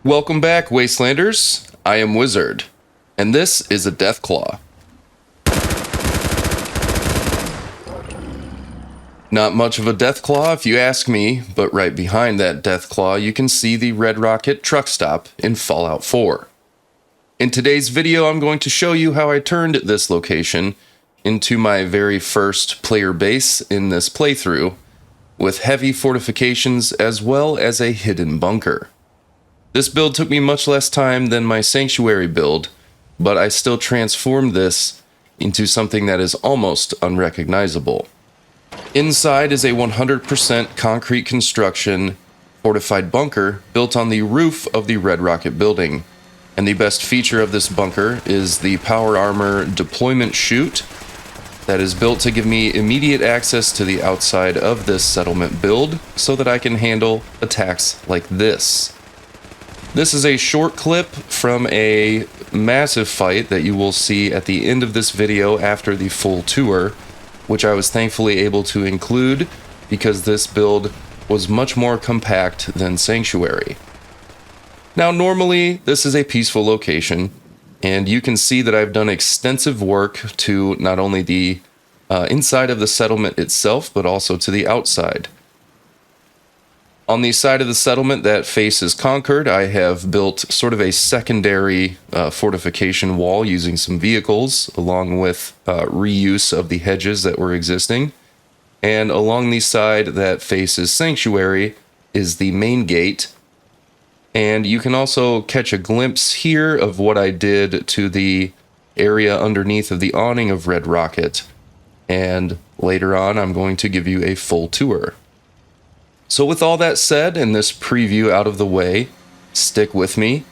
Welcome back, Wastelanders. I am Wizard, and this is a Deathclaw. Not much of a Deathclaw if you ask me, but right behind that Deathclaw you can see the Red Rocket truck stop in Fallout 4. In today's video I'm going to show you how I turned this location into my very first player base in this playthrough, with heavy fortifications as well as a hidden bunker. This build took me much less time than my Sanctuary build, but I still transformed this into something that is almost unrecognizable. Inside is a 100% concrete construction fortified bunker built on the roof of the Red Rocket building, and the best feature of this bunker is the power armor deployment chute that is built to give me immediate access to the outside of this settlement build so that I can handle attacks like this. This is a short clip from a massive fight that you will see at the end of this video after the full tour, which I was thankfully able to include because this build was much more compact than Sanctuary. Now normally this is a peaceful location, and you can see that I've done extensive work to not only the inside of the settlement itself, but also to the outside. On the side of the settlement that faces Concord, I have built sort of a secondary fortification wall using some vehicles, along with reuse of the hedges that were existing. And along the side that faces Sanctuary is the main gate. And you can also catch a glimpse here of what I did to the area underneath of the awning of Red Rocket. And later on, I'm going to give you a full tour. So with all that said, and this preview out of the way, stick with me,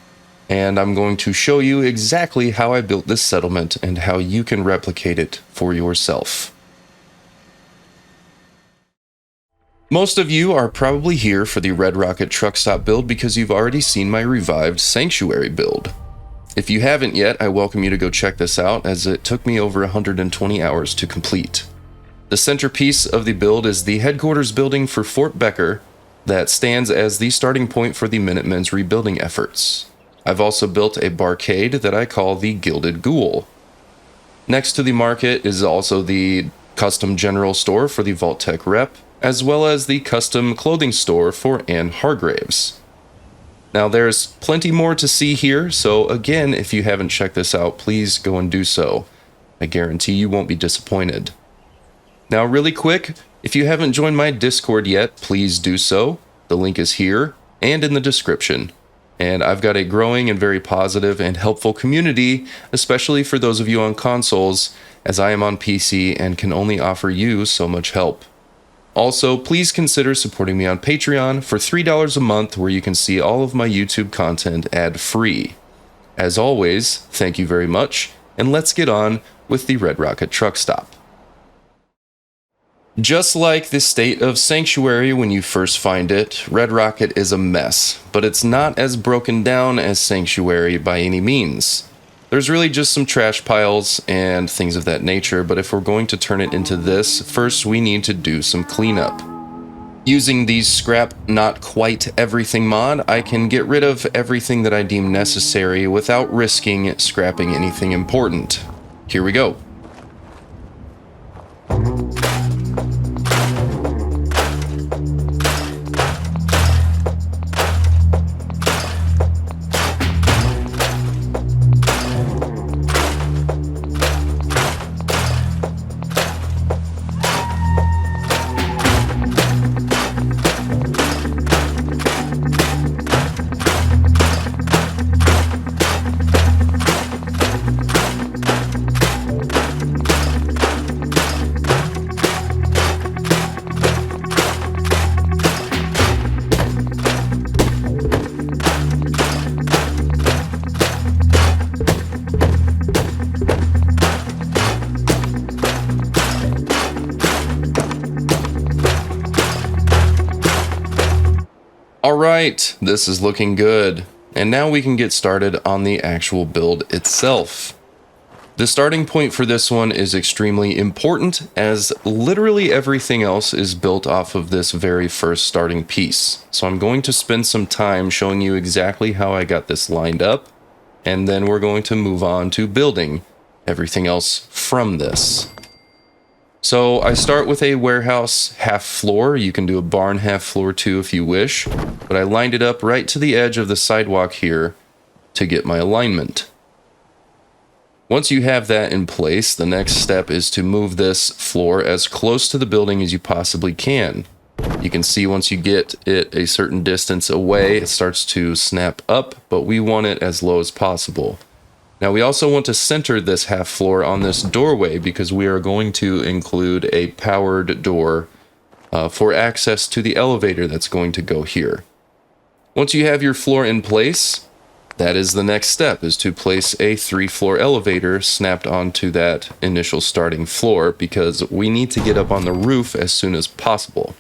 and I'm going to show you exactly how I built this settlement and how you can replicate it for yourself. Most of you are probably here for the Red Rocket truck stop build because you've already seen my revived Sanctuary build. If you haven't yet, I welcome you to go check this out, as it took me over 120 hours to complete. The centerpiece of the build is the headquarters building for Fort Becker that stands as the starting point for the Minutemen's rebuilding efforts. I've also built a barcade that I call the Gilded Ghoul. Next to the market is also the custom general store for the Vault-Tec rep, as well as the custom clothing store for Anne Hargraves. Now there's plenty more to see here, so again, if you haven't checked this out, please go and do so. I guarantee you won't be disappointed. Now really quick, if you haven't joined my Discord yet, please do so. The link is here and in the description. And I've got a growing and very positive and helpful community, especially for those of you on consoles, as I am on PC and can only offer you so much help. Also, please consider supporting me on Patreon for $3 a month, where you can see all of my YouTube content ad-free. As always, thank you very much, and let's get on with the Red Rocket truck stop. Just like the state of Sanctuary when you first find it, Red Rocket is a mess, but it's not as broken down as Sanctuary by any means. There's really just some trash piles and things of that nature, but if we're going to turn it into this, first we need to do some cleanup. Using the scrap not quite everything mod, I can get rid of everything that I deem necessary without risking scrapping anything important. Here we go. Alright, this is looking good, and now we can get started on the actual build itself. The starting point for this one is extremely important, as literally everything else is built off of this very first starting piece. So I'm going to spend some time showing you exactly how I got this lined up, and then we're going to move on to building everything else from this. So I start with a warehouse half floor. You can do a barn half floor too if you wish, but I lined it up right to the edge of the sidewalk here to get my alignment. Once you have that in place, the next step is to move this floor as close to the building as you possibly can. You can see once you get it a certain distance away, it starts to snap up, but we want it as low as possible. Now we also want to center this half floor on this doorway because we are going to include a powered door for access to the elevator that's going to go here. Once you have your floor in place, that is the next step, is to place a 3-floor elevator snapped onto that initial starting floor because we need to get up on the roof as soon as possible.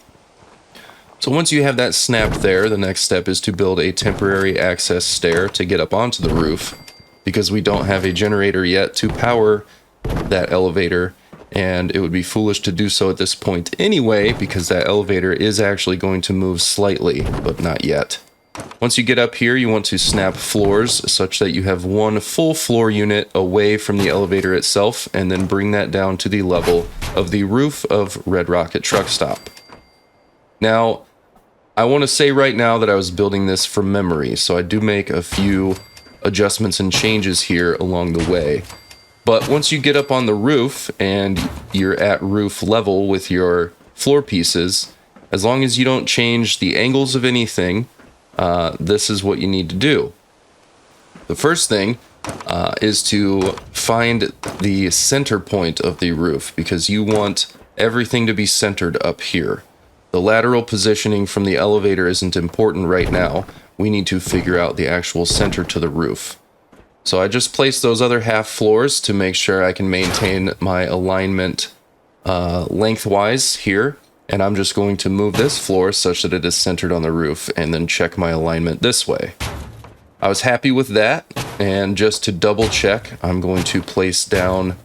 So once you have that snapped there, the next step is to build a temporary access stair to get up onto the roof, because we don't have a generator yet to power that elevator, and it would be foolish to do so at this point anyway, because that elevator is actually going to move slightly, but not yet. Once you get up here, you want to snap floors such that you have one full floor unit away from the elevator itself, and then bring that down to the level of the roof of Red Rocket Truck Stop. Now, I want to say right now that I was building this from memory, so I do make a few adjustments and changes here along the way. But once you get up on the roof and you're at roof level with your floor pieces, as long as you don't change the angles of anything, this is what you need to do. The first thing is to find the center point of the roof, because you want everything to be centered up here. The lateral positioning from the elevator isn't important right now. We need to figure out the actual center to the roof. So I just placed those other half floors to make sure I can maintain my alignment lengthwise here. And I'm just going to move this floor such that it is centered on the roof and then check my alignment this way. I was happy with that, and just to double check, I'm going to place down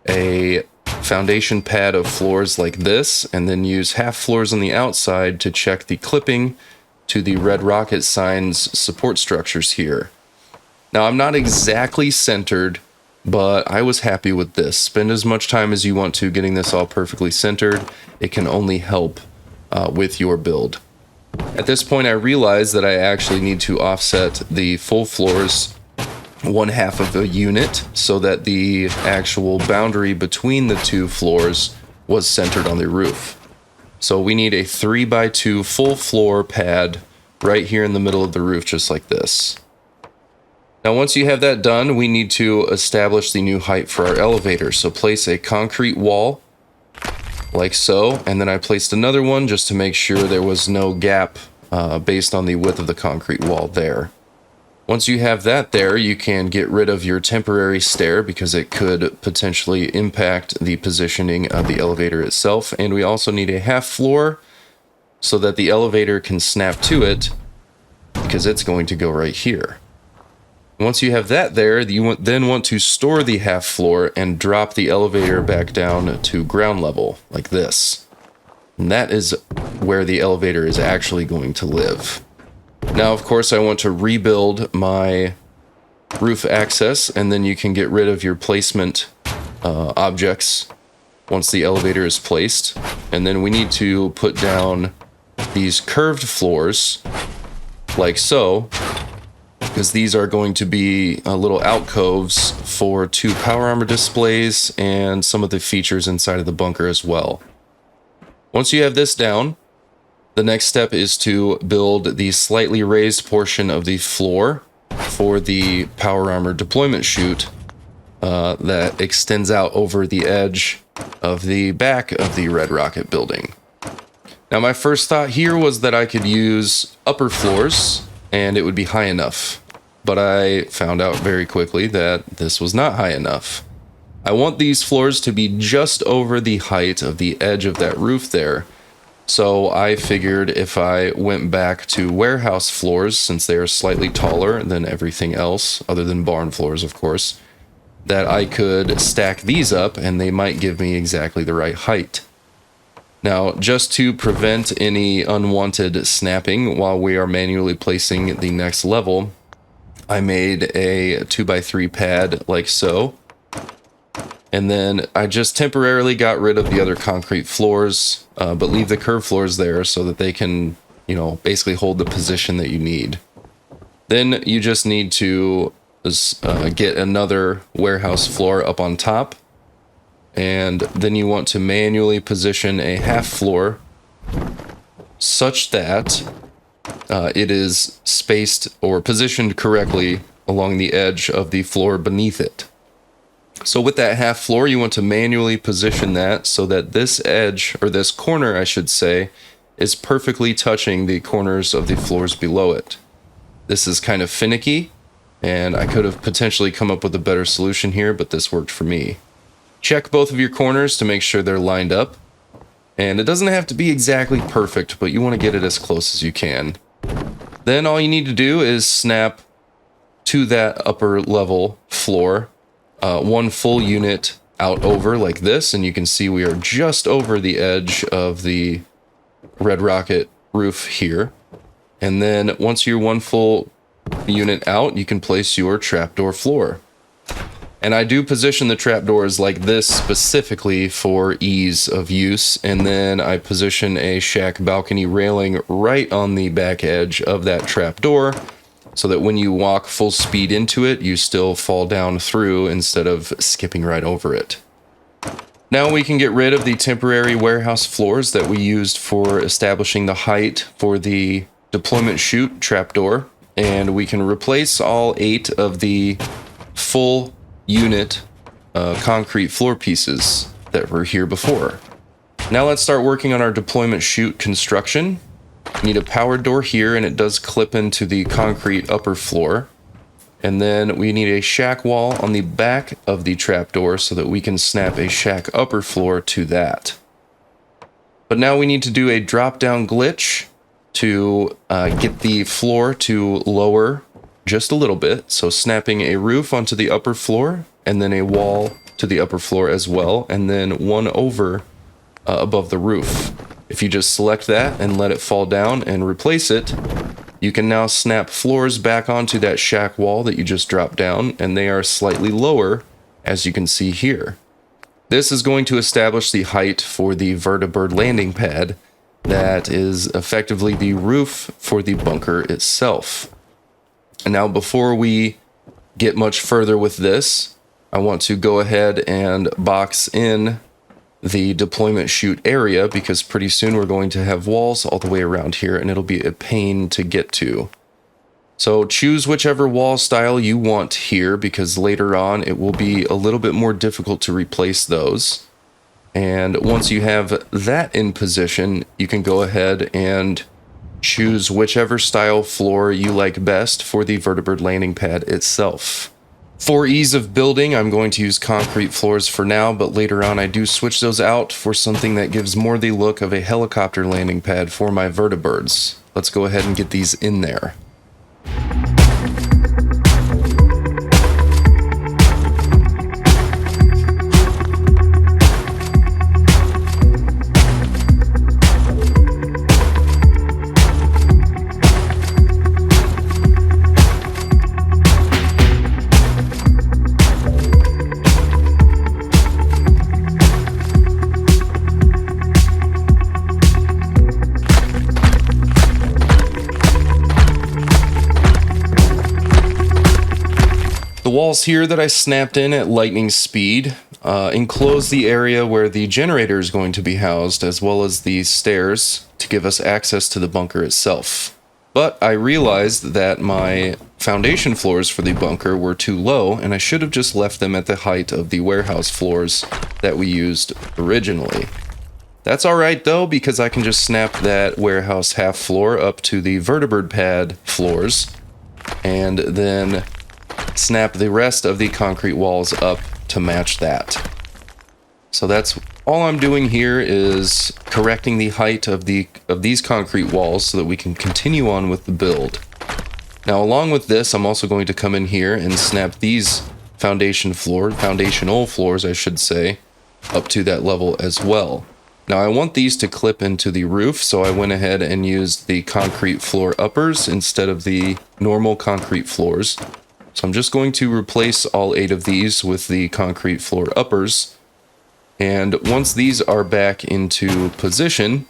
a foundation pad of floors like this, and then use half floors on the outside to check the clipping to the Red Rocket sign's support structures here. Now I'm not exactly centered, but I was happy with this. Spend as much time as you want to getting this all perfectly centered. It can only help with your build. At this point I realized that I actually need to offset the full floors 1/2 of a unit so that the actual boundary between the two floors was centered on the roof. So we need a 3x2 full floor pad right here in the middle of the roof, just like this. Now once you have that done, we need to establish the new height for our elevator. So place a concrete wall, like so, and then I placed another one just to make sure there was no gap based on the width of the concrete wall there. Once you have that there, you can get rid of your temporary stair because it could potentially impact the positioning of the elevator itself. And we also need a half floor so that the elevator can snap to it, because it's going to go right here. Once you have that there, you then want to store the half floor and drop the elevator back down to ground level, like this. And that is where the elevator is actually going to live. Now, of course, I want to rebuild my roof access, and then you can get rid of your placement objects once the elevator is placed. And then we need to put down these curved floors, like so, because these are going to be little alcoves for 2 power armor displays and some of the features inside of the bunker as well. Once you have this down, the next step is to build the slightly raised portion of the floor for the power armor deployment chute that extends out over the edge of the back of the Red Rocket building. Now my first thought here was that I could use upper floors and it would be high enough, but I found out very quickly that this was not high enough. I want these floors to be just over the height of the edge of that roof there. So I figured if I went back to warehouse floors, since they are slightly taller than everything else, other than barn floors, of course, that I could stack these up and they might give me exactly the right height. Now, just to prevent any unwanted snapping while we are manually placing the next level, I made a 2x3 pad like so. And then I just temporarily got rid of the other concrete floors, but leave the curved floors there so that they can, basically hold the position that you need. Then you just need to get another warehouse floor up on top. And then you want to manually position a half floor such that it is spaced or positioned correctly along the edge of the floor beneath it. So with that half floor, you want to manually position that so that this edge, or this corner I should say, is perfectly touching the corners of the floors below it. This is kind of finicky, and I could have potentially come up with a better solution here, but this worked for me. Check both of your corners to make sure they're lined up. And it doesn't have to be exactly perfect, but you want to get it as close as you can. Then all you need to do is snap to that upper level floor, one full unit out over like this, and you can see we are just over the edge of the red rocket roof here. And then once you're one full unit out, you can place your trapdoor floor. And I do position the trapdoors like this specifically for ease of use, and then I position a shack balcony railing right on the back edge of that trapdoor so that when you walk full speed into it, you still fall down through instead of skipping right over it. Now we can get rid of the temporary warehouse floors that we used for establishing the height for the deployment chute trapdoor, and we can replace all 8 of the full unit concrete floor pieces that were here before. Now let's start working on our deployment chute construction. We need a power door here, and it does clip into the concrete upper floor. And then we need a shack wall on the back of the trapdoor so that we can snap a shack upper floor to that. But now we need to do a drop down glitch to get the floor to lower just a little bit. So snapping a roof onto the upper floor and then a wall to the upper floor as well, and then one over above the roof. If you just select that and let it fall down and replace it, you can now snap floors back onto that shack wall that you just dropped down, and they are slightly lower, as you can see here. This is going to establish the height for the vertibird landing pad that is effectively the roof for the bunker itself. And now before we get much further with this, I want to go ahead and box in the deployment chute area, because pretty soon we're going to have walls all the way around here and it'll be a pain to get to. So choose whichever wall style you want here, because later on it will be a little bit more difficult to replace those. And once you have that in position, you can go ahead and choose whichever style floor you like best for the vertibird landing pad itself. For ease of building, I'm going to use concrete floors for now, but later on I do switch those out for something that gives more the look of a helicopter landing pad for my vertibirds. Let's go ahead and get these in there. The walls here that I snapped in at lightning speed enclose the area where the generator is going to be housed, as well as the stairs to give us access to the bunker itself. But I realized that my foundation floors for the bunker were too low, and I should have just left them at the height of the warehouse floors that we used originally. That's alright though, because I can just snap that warehouse half floor up to the vertibird pad floors, and then snap the rest of the concrete walls up to match that. So that's all I'm doing here, is correcting the height of these concrete walls so that we can continue on with the build. Now along with this, I'm also going to come in here and snap these foundational floors, I should say, up to that level as well. Now I want these to clip into the roof, so I went ahead and used the concrete floor uppers instead of the normal concrete floors. So I'm just going to replace all 8 of these with the concrete floor uppers. And once these are back into position,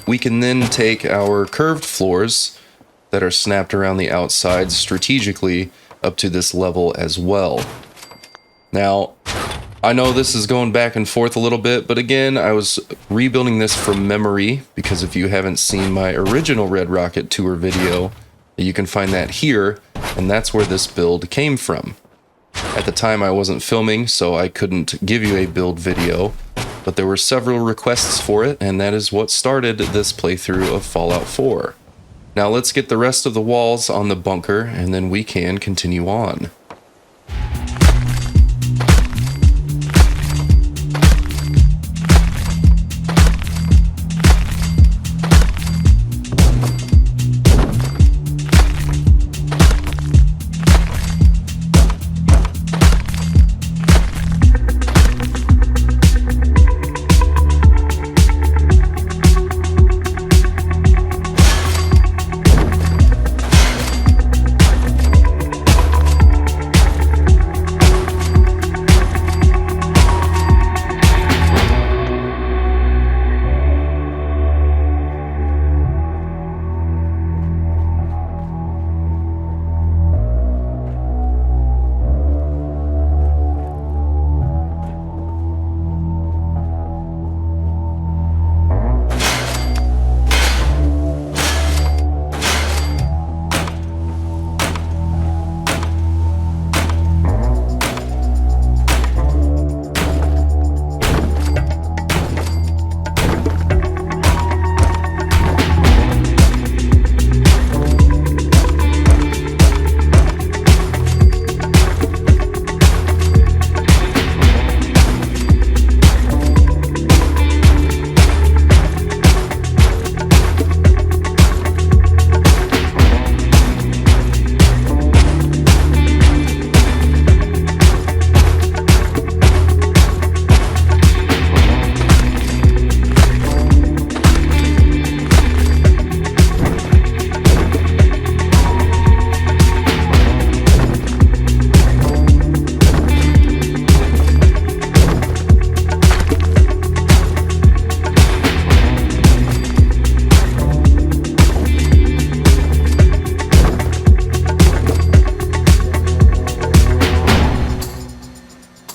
we can then take our curved floors that are snapped around the outside strategically up to this level as well. Now, I know this is going back and forth a little bit, but again, I was rebuilding this from memory, because if you haven't seen my original Red Rocket tour video, you can find that here, and that's where this build came from. At the time I wasn't filming, so I couldn't give you a build video, but there were several requests for it, and that is what started this playthrough of Fallout 4. Now let's get the rest of the walls on the bunker, and then we can continue on.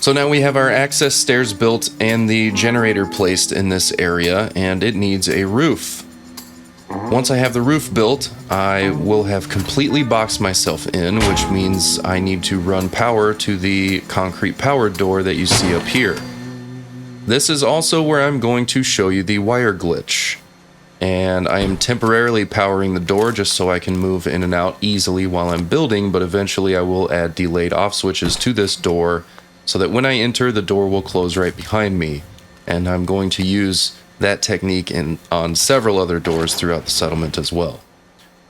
So now we have our access stairs built and the generator placed in this area, and it needs a roof. Once I have the roof built, I will have completely boxed myself in, which means I need to run power to the concrete powered door that you see up here. This is also where I'm going to show you the wire glitch. And I am temporarily powering the door just so I can move in and out easily while I'm building, but eventually I will add delayed off switches to this door so that when I enter, the door will close right behind me. And I'm going to use that technique on several other doors throughout the settlement as well.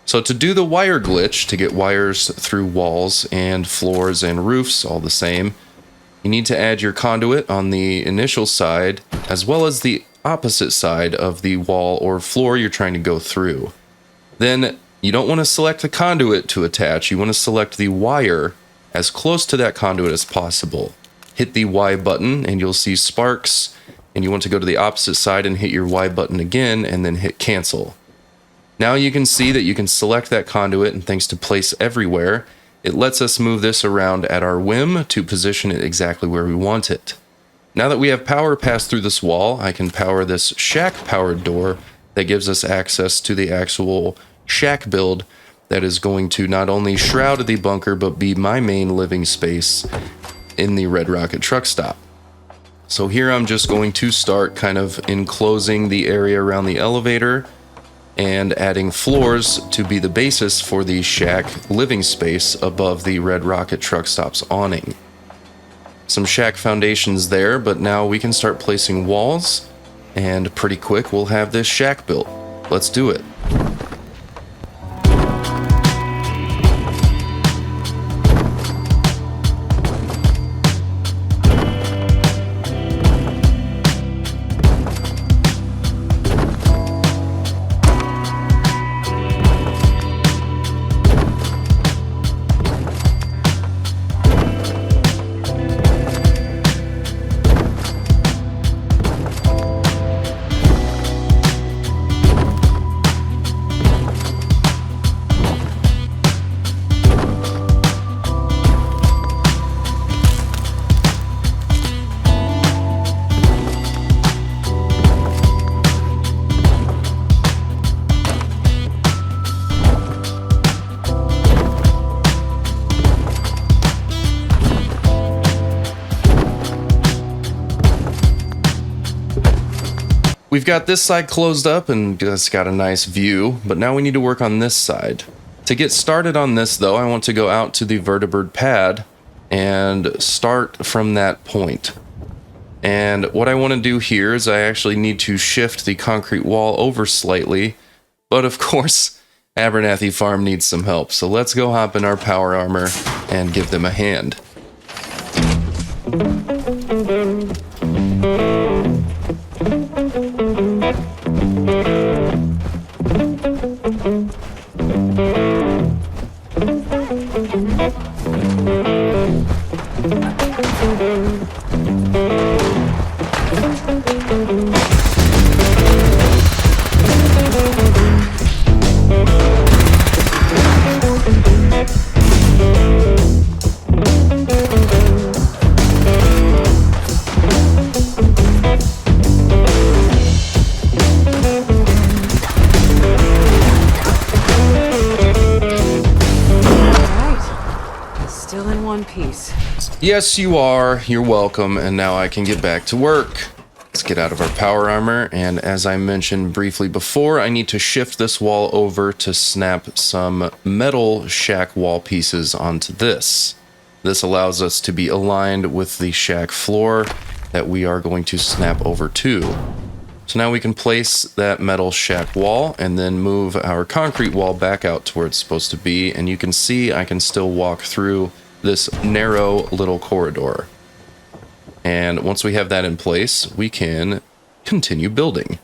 So to do the wire glitch, to get wires through walls and floors and roofs all the same, you need to add your conduit on the initial side as well as the opposite side of the wall or floor you're trying to go through. Then you don't want to select the conduit to attach, you want to select the wire as close to that conduit as possible. Hit the Y button and you'll see sparks, and you want to go to the opposite side and hit your Y button again and then hit cancel. Now you can see that you can select that conduit, and thanks to place everywhere, it lets us move this around at our whim to position it exactly where we want it. Now that we have power passed through this wall, I can power this shack powered door that gives us access to the actual shack build that is going to not only shroud the bunker but be my main living space in the Red Rocket truck stop. So here I'm just going to start kind of enclosing the area around the elevator and adding floors to be the basis for the shack living space above the Red Rocket truck stop's awning. Some shack foundations there, but now we can start placing walls, and pretty quick we'll have this shack built. Let's do it. We've got this side closed up and it's got a nice view, but now we need to work on this side. To get started on this though, I want to go out to the vertibird pad and start from that point. And what I want to do here is I actually need to shift the concrete wall over slightly, but of course, Abernathy Farm needs some help, so let's go hop in our power armor and give them a hand. Yes, you are. You're welcome. And now I can get back to work. Let's get out of our power armor. And as I mentioned briefly before, I need to shift this wall over to snap some metal shack wall pieces onto this. This allows us to be aligned with the shack floor that we are going to snap over to. So now we can place that metal shack wall and then move our concrete wall back out to where it's supposed to be. And you can see I can still walk through this narrow little corridor. And once we have that in place, we can continue building.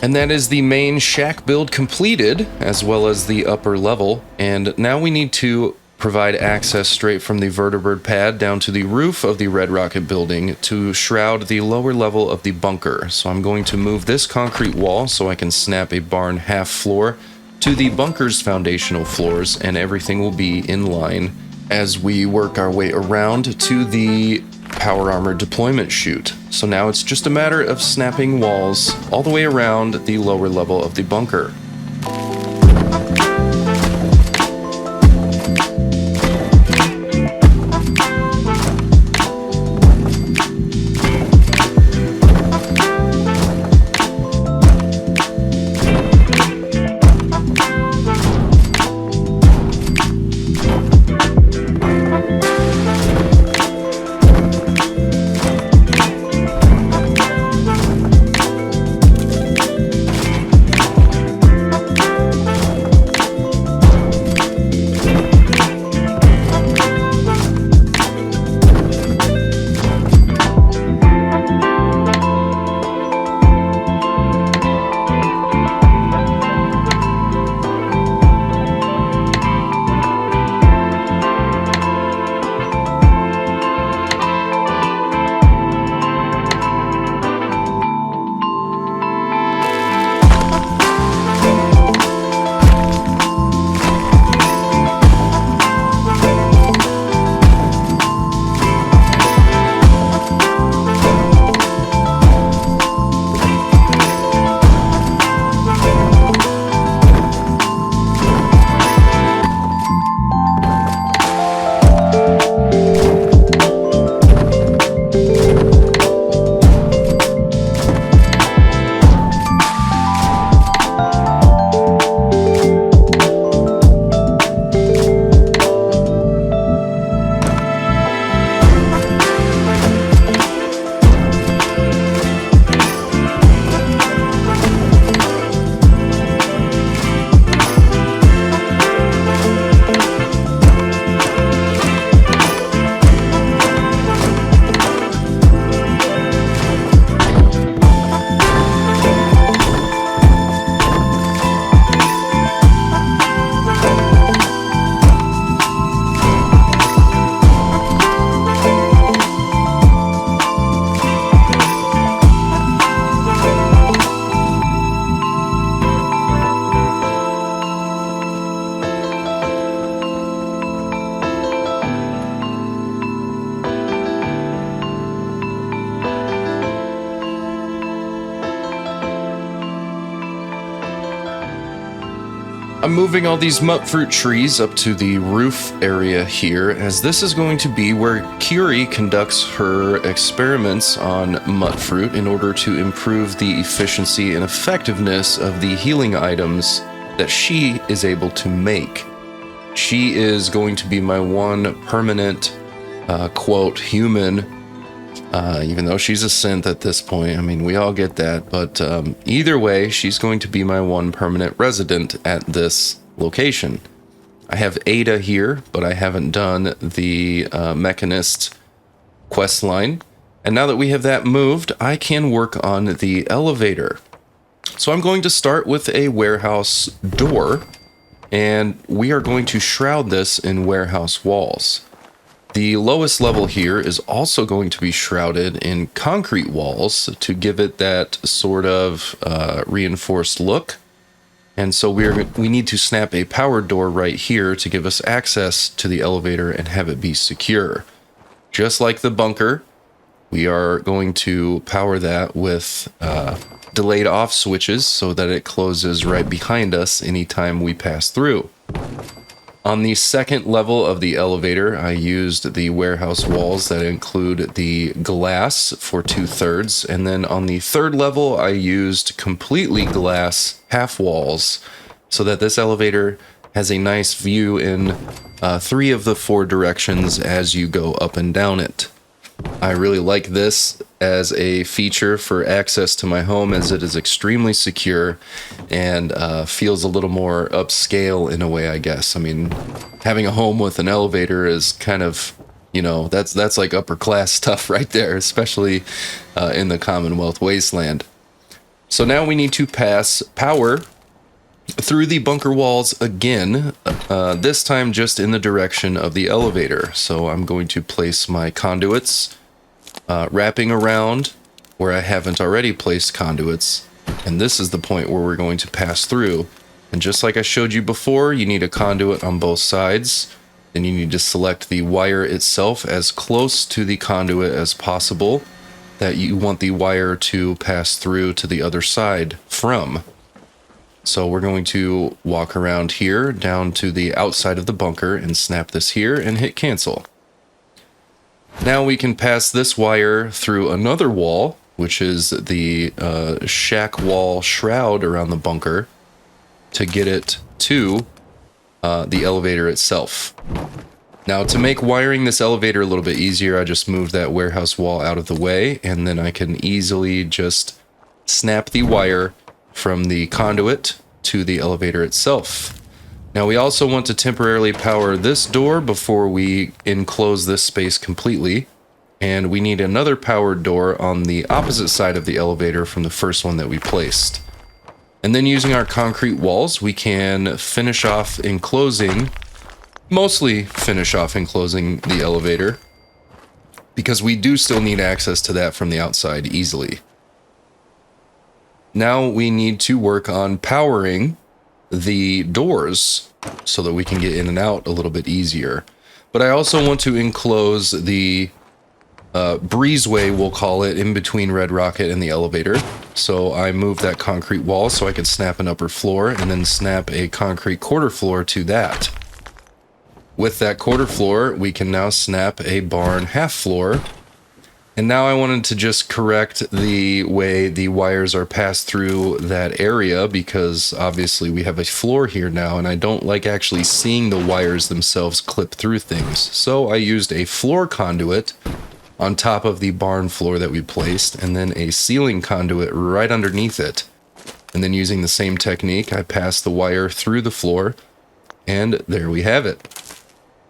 And that is the main shack build completed, as well as the upper level. And now we need to provide access straight from the vertibird pad down to the roof of the Red Rocket building to shroud the lower level of the bunker. So I'm going to move this concrete wall so I can snap a barn half floor to the bunker's foundational floors, and everything will be in line as we work our way around to the power armor deployment chute. So now it's just a matter of snapping walls all the way around the lower level of the bunker. I'm moving all these mutfruit trees up to the roof area here, as this is going to be where Curie conducts her experiments on mutfruit in order to improve the efficiency and effectiveness of the healing items that she is able to make. She is going to be my one permanent, quote, human, even though she's a synth at this point. I mean, we all get that, but either way, she's going to be my one permanent resident at this location. I have Ada here, but I haven't done the Mechanist quest line. And now that we have that moved, I can work on the elevator. So I'm going to start with a warehouse door, and we are going to shroud this in warehouse walls. The lowest level here is also going to be shrouded in concrete walls to give it that sort of reinforced look. And so we need to snap a power door right here to give us access to the elevator and have it be secure. Just like the bunker, we are going to power that with delayed off switches so that it closes right behind us anytime we pass through. On the second level of the elevator, I used the warehouse walls that include the glass for 2/3, and then on the third level, I used completely glass half walls so that this elevator has a nice view in 3 of the 4 directions as you go up and down it. I really like this as a feature for access to my home, as it is extremely secure and feels a little more upscale in a way, I guess. I mean, having a home with an elevator is kind of, you know, that's like upper class stuff right there, especially in the Commonwealth Wasteland. So now we need to pass power through the bunker walls again, this time just in the direction of the elevator. So I'm going to place my conduits wrapping around where I haven't already placed conduits, and this is the point where we're going to pass through. And just like I showed you before, you need a conduit on both sides. Then you need to select the wire itself as close to the conduit as possible that you want the wire to pass through to the other side from. So we're going to walk around here down to the outside of the bunker and snap this here and hit cancel. Now we can pass this wire through another wall, which is the shack wall shroud around the bunker, to get it to the elevator itself. Now, to make wiring this elevator a little bit easier, I just moved that warehouse wall out of the way, and then I can easily just snap the wire from the conduit to the elevator itself. Now, we also want to temporarily power this door before we enclose this space completely, and we need another powered door on the opposite side of the elevator from the first one that we placed. And then using our concrete walls, we can finish off enclosing, mostly finish off enclosing the elevator, because we do still need access to that from the outside easily. Now we need to work on powering the doors so that we can get in and out a little bit easier. But I also want to enclose the breezeway, we'll call it, in between Red Rocket and the elevator. So I moved that concrete wall so I could snap an upper floor and then snap a concrete quarter floor to that. With that quarter floor, we can now snap a barn half floor. And now I wanted to just correct the way the wires are passed through that area, because obviously we have a floor here now and I don't like actually seeing the wires themselves clip through things. So I used a floor conduit on top of the barn floor that we placed, and then a ceiling conduit right underneath it. And then using the same technique, I passed the wire through the floor, and there we have it.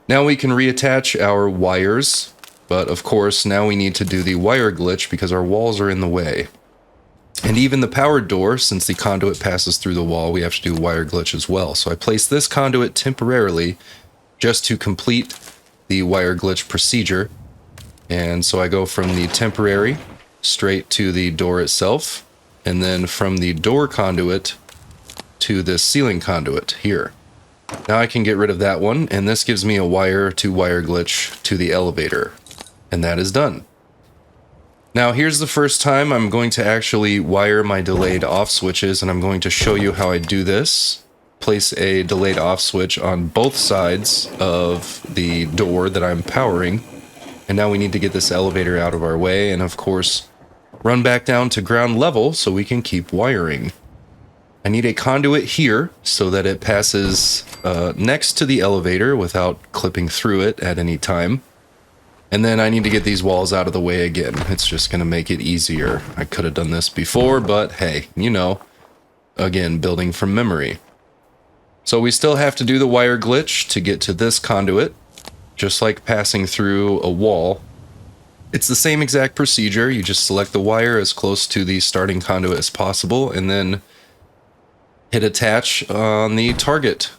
Now we can reattach our wires, but of course now we need to do the wire glitch because our walls are in the way. And even the powered door, since the conduit passes through the wall, we have to do a wire glitch as well. So I placed this conduit temporarily just to complete the wire glitch procedure. And so I go from the temporary straight to the door itself, and then from the door conduit to the ceiling conduit here. Now I can get rid of that one, and this gives me a wire to wire glitch to the elevator. And that is done. Now here's the first time I'm going to actually wire my delayed off switches, and I'm going to show you how I do this. place a delayed off switch on both sides of the door that I'm powering. And now we need to get this elevator out of our way and, of course, run back down to ground level so we can keep wiring. I need a conduit here so that it passes next to the elevator without clipping through it at any time. And then I need to get these walls out of the way again. It's just going to make it easier. I could have done this before, but hey, you know, again, building from memory. So we still have to do the wire glitch to get to this conduit, just like passing through a wall. It's the same exact procedure. You just select the wire as close to the starting conduit as possible, and then hit attach on the target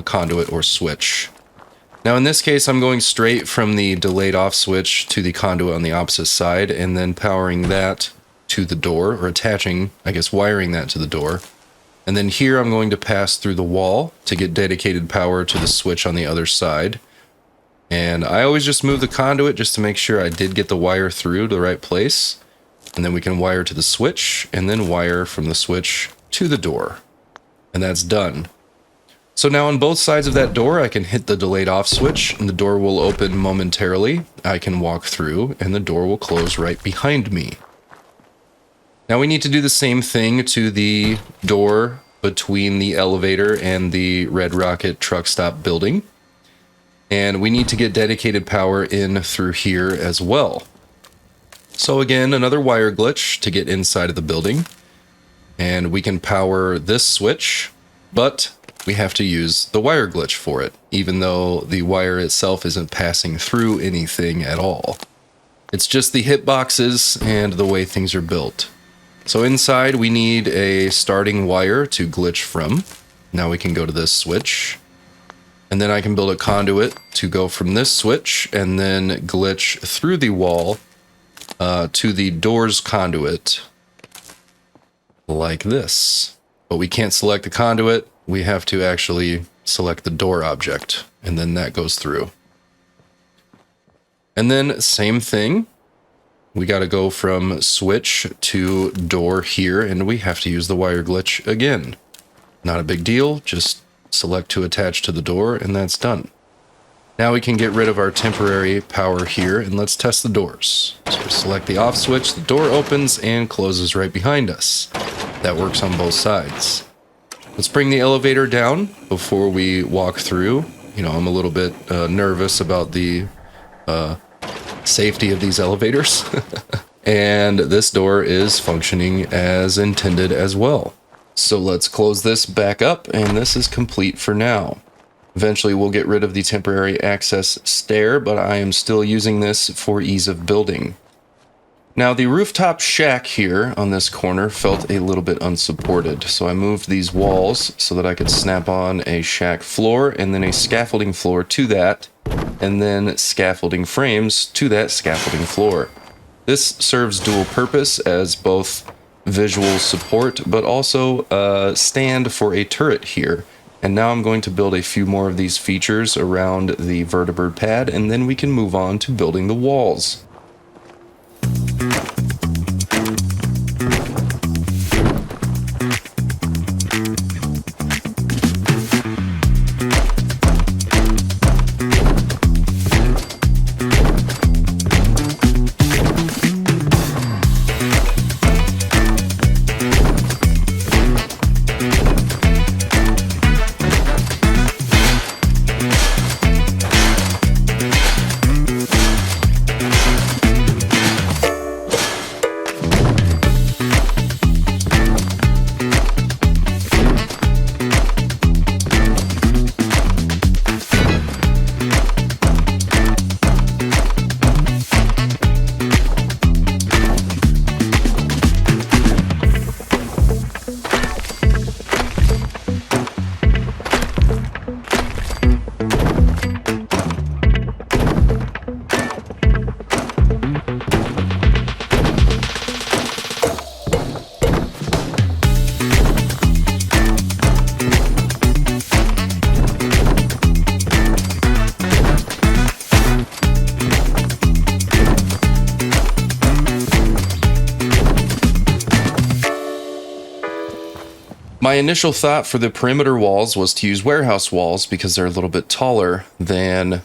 conduit or switch. Now in this case, I'm going straight from the delayed off switch to the conduit on the opposite side, and then powering that to the door, or attaching, I guess, wiring that to the door. And then here I'm going to pass through the wall to get dedicated power to the switch on the other side. And I always just move the conduit just to make sure I did get the wire through to the right place. And then we can wire to the switch, and then wire from the switch to the door. And that's done. So now on both sides of that door, I can hit the delayed off switch, and the door will open momentarily. I can walk through, and the door will close right behind me. Now we need to do the same thing to the door between the elevator and the Red Rocket truck stop building. And we need to get dedicated power in through here as well. So again, another wire glitch to get inside of the building. And we can power this switch, but we have to use the wire glitch for it, even though the wire itself isn't passing through anything at all. It's just the hitboxes and the way things are built. So inside we need a starting wire to glitch from. Now we can go to this switch. And then I can build a conduit to go from this switch and then glitch through the wall to the door's conduit like this. But we can't select the conduit. We have to actually select the door object, and then that goes through. And then same thing. We got to go from switch to door here, and we have to use the wire glitch again. Not a big deal, just select to attach to the door, and that's done. Now we can get rid of our temporary power here, and let's test the doors. So we select the off switch, the door opens and closes right behind us. That works on both sides. Let's bring the elevator down before we walk through. You know, I'm a little bit nervous about the safety of these elevators. And this door is functioning as intended as well. So let's close this back up, and this is complete for now. Eventually we'll get rid of the temporary access stair, but I am still using this for ease of building. Now the rooftop shack here on this corner felt a little bit unsupported, so I moved these walls so that I could snap on a shack floor and then a scaffolding floor to that, and then scaffolding frames to that scaffolding floor. This serves dual purpose as both visual support, but also a stand for a turret here. And now I'm going to build a few more of these features around the vertibird pad, and then we can move on to building the walls. My initial thought for the perimeter walls was to use warehouse walls because they're a little bit taller than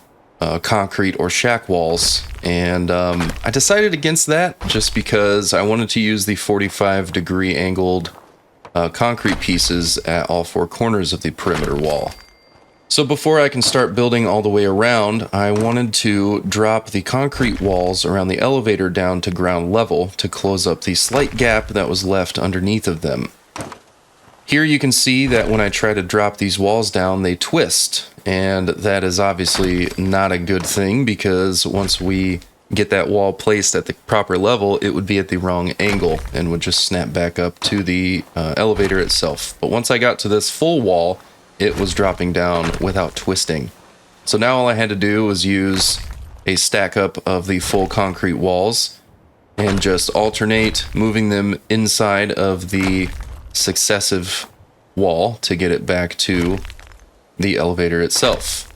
concrete or shack walls, and I decided against that just because I wanted to use the 45-degree angled concrete pieces at all four corners of the perimeter wall. So before I can start building all the way around, I wanted to drop the concrete walls around the elevator down to ground level to close up the slight gap that was left underneath of them. Here you can see that when I try to drop these walls down, they twist, and that is obviously not a good thing because once we get that wall placed at the proper level, it would be at the wrong angle and would just snap back up to the elevator itself. But once I got to this full wall, it was dropping down without twisting. So now all I had to do was use a stack up of the full concrete walls and just alternate moving them inside of the successive wall to get it back to the elevator itself.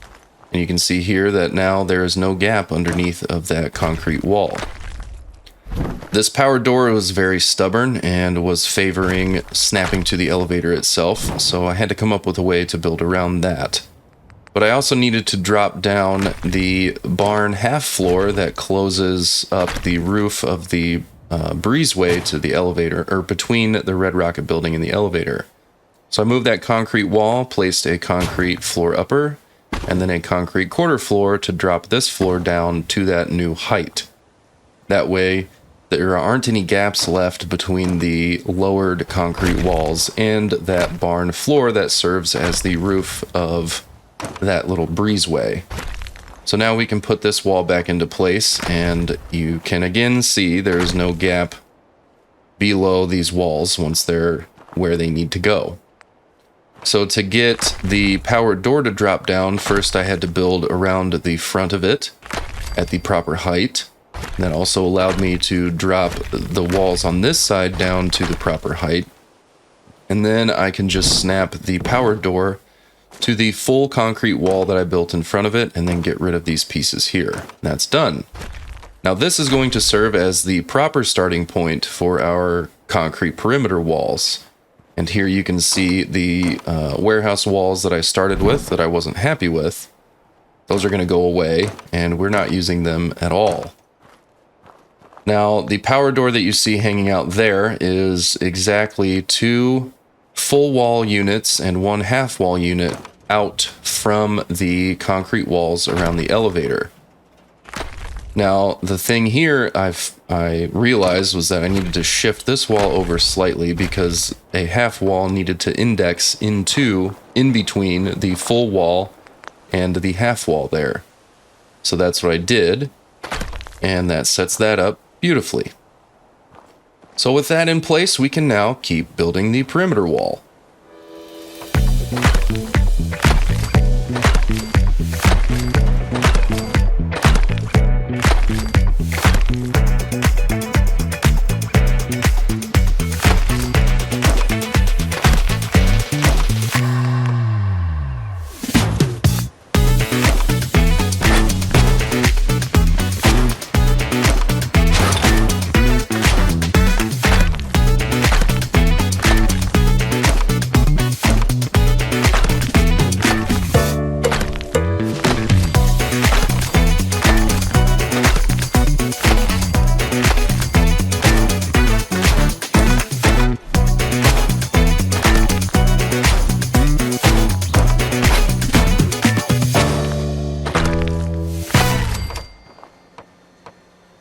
And you can see here that now there is no gap underneath of that concrete wall. This power door was very stubborn and was favoring snapping to the elevator itself, so I had to come up with a way to build around that. But I also needed to drop down the barn half floor that closes up the roof of the breezeway to the elevator, or between the Red Rocket building and the elevator. So I moved that concrete wall, placed a concrete floor upper, and then a concrete quarter floor to drop this floor down to that new height. That way, there aren't any gaps left between the lowered concrete walls and that barn floor that serves as the roof of that little breezeway. So now we can put this wall back into place, and you can again see there is no gap below these walls once they're where they need to go. So to get the power door to drop down, first I had to build around the front of it at the proper height. That also allowed me to drop the walls on this side down to the proper height. And then I can just snap the power door to the full concrete wall that I built in front of it and then get rid of these pieces here. That's done. Now this is going to serve as the proper starting point for our concrete perimeter walls. And here you can see the warehouse walls that I started with that I wasn't happy with. Those are going to go away, and we're not using them at all. Now, the power door that you see hanging out there is exactly 2 full wall units and 1 half wall unit out from the concrete walls around the elevator. Now, the thing here I realized was that I needed to shift this wall over slightly because a half wall needed to index in between the full wall and the half wall there. So that's what I did, and that sets that up beautifully. So with that in place, we can now keep building the perimeter wall.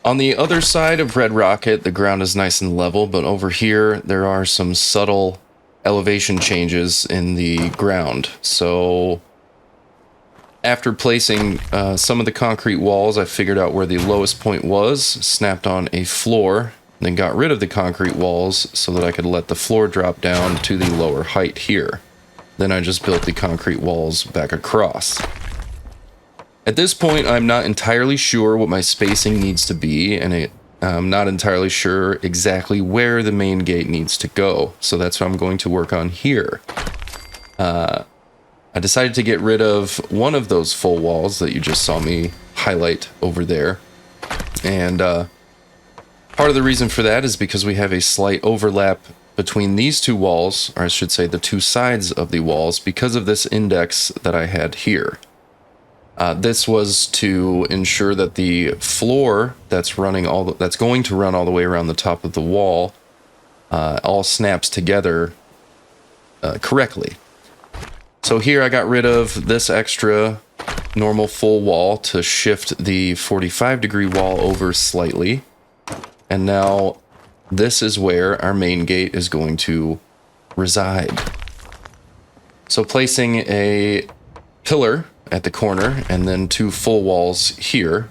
On the other side of Red Rocket, the ground is nice and level, but over here there are some subtle elevation changes in the ground. So after placing some of the concrete walls, I figured out where the lowest point was, snapped on a floor, then got rid of the concrete walls so that I could let the floor drop down to the lower height here. Then I just built the concrete walls back across. At this point, I'm not entirely sure what my spacing needs to be, and I'm not entirely sure exactly where the main gate needs to go, so that's what I'm going to work on here. I decided to get rid of one of those full walls that you just saw me highlight over there, and part of the reason for that is because we have a slight overlap between these two walls, or I should say the two sides of the walls, because of this index that I had here. This was to ensure that the floor that's going to run all the way around the top of the wall all snaps together correctly. So here I got rid of this extra normal full wall to shift the 45-degree wall over slightly. And now this is where our main gate is going to reside. So placing a pillar at the corner and then two full walls here,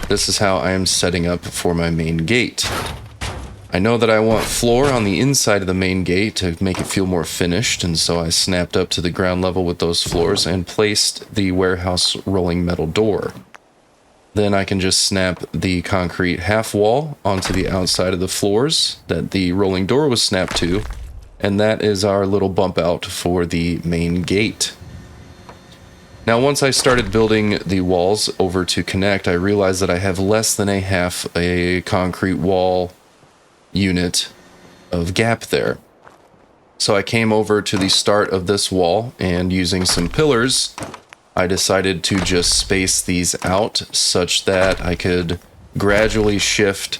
this is how I am setting up for my main gate. I know that I want floor on the inside of the main gate to make it feel more finished, and so I snapped up to the ground level with those floors and placed the warehouse rolling metal door. Then I can just snap the concrete half wall onto the outside of the floors that the rolling door was snapped to, and that is our little bump out for the main gate. Now, once I started building the walls over to connect, I realized that I have less than half a concrete wall unit of gap there. So I came over to the start of this wall, and using some pillars, I decided to just space these out such that I could gradually shift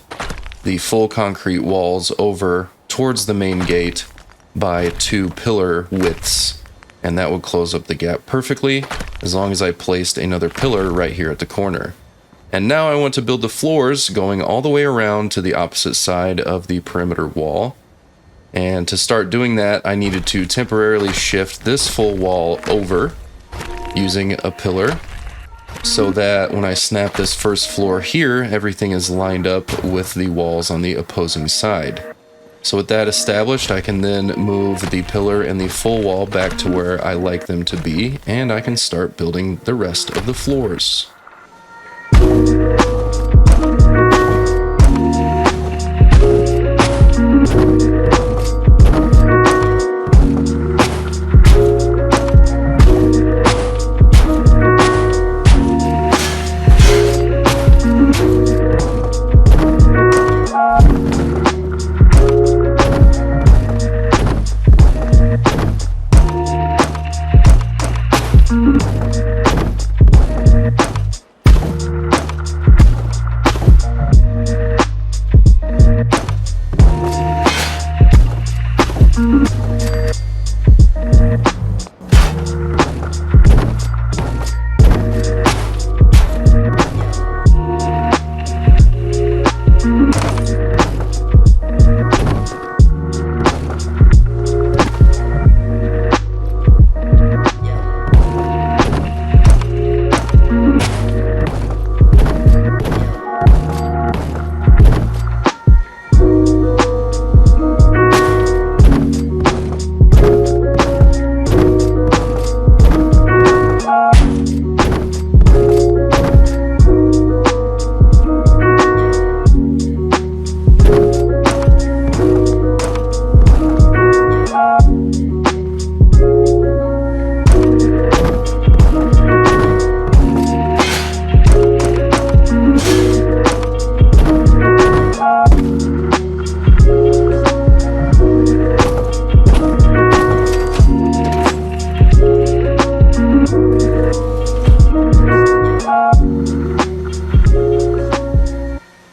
the full concrete walls over towards the main gate by 2 pillar widths. And that would close up the gap perfectly, as long as I placed another pillar right here at the corner. And now I want to build the floors going all the way around to the opposite side of the perimeter wall. And to start doing that, I needed to temporarily shift this full wall over using a pillar, so that when I snap this first floor here, everything is lined up with the walls on the opposing side. So with that established, I can then move the pillar and the full wall back to where I like them to be, and I can start building the rest of the floors.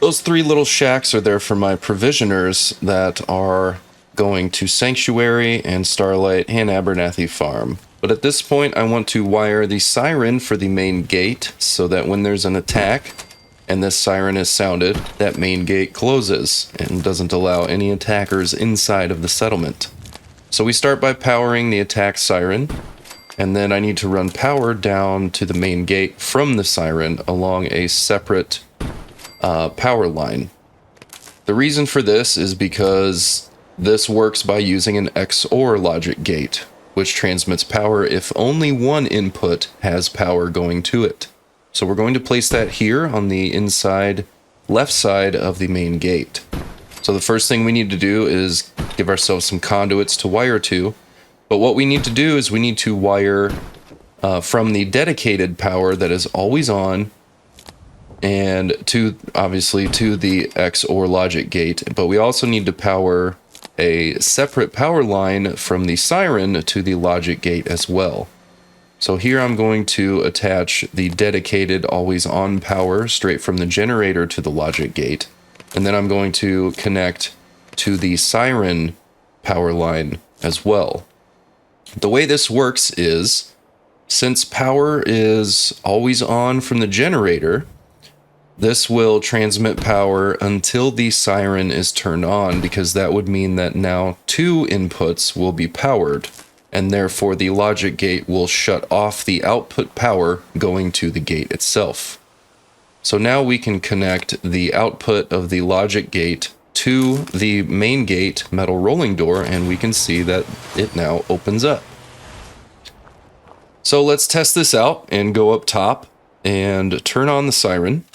Those 3 little shacks are there for my provisioners that are going to Sanctuary and Starlight and Abernathy Farm. But at this point, I want to wire the siren for the main gate so that when there's an attack and this siren is sounded, that main gate closes and doesn't allow any attackers inside of the settlement. So we start by powering the attack siren, and then I need to run power down to the main gate from the siren along a separate power line. The reason for this is because this works by using an XOR logic gate, which transmits power if only one input has power going to it. So we're going to place that here on the inside left side of the main gate. So the first thing we need to do is give ourselves some conduits to wire to, but what we need to do is we need to wire from the dedicated power that is always on and to, obviously, to the XOR logic gate, but we also need to power a separate power line from the siren to the logic gate as well. So here I'm going to attach the dedicated always on power straight from the generator to the logic gate. And then I'm going to connect to the siren power line as well. The way this works is, since power is always on from the generator, this will transmit power until the siren is turned on, because that would mean that now 2 inputs will be powered, and therefore the logic gate will shut off the output power going to the gate itself. So now we can connect the output of the logic gate to the main gate metal rolling door, and we can see that it now opens up. So let's test this out and go up top and turn on the siren.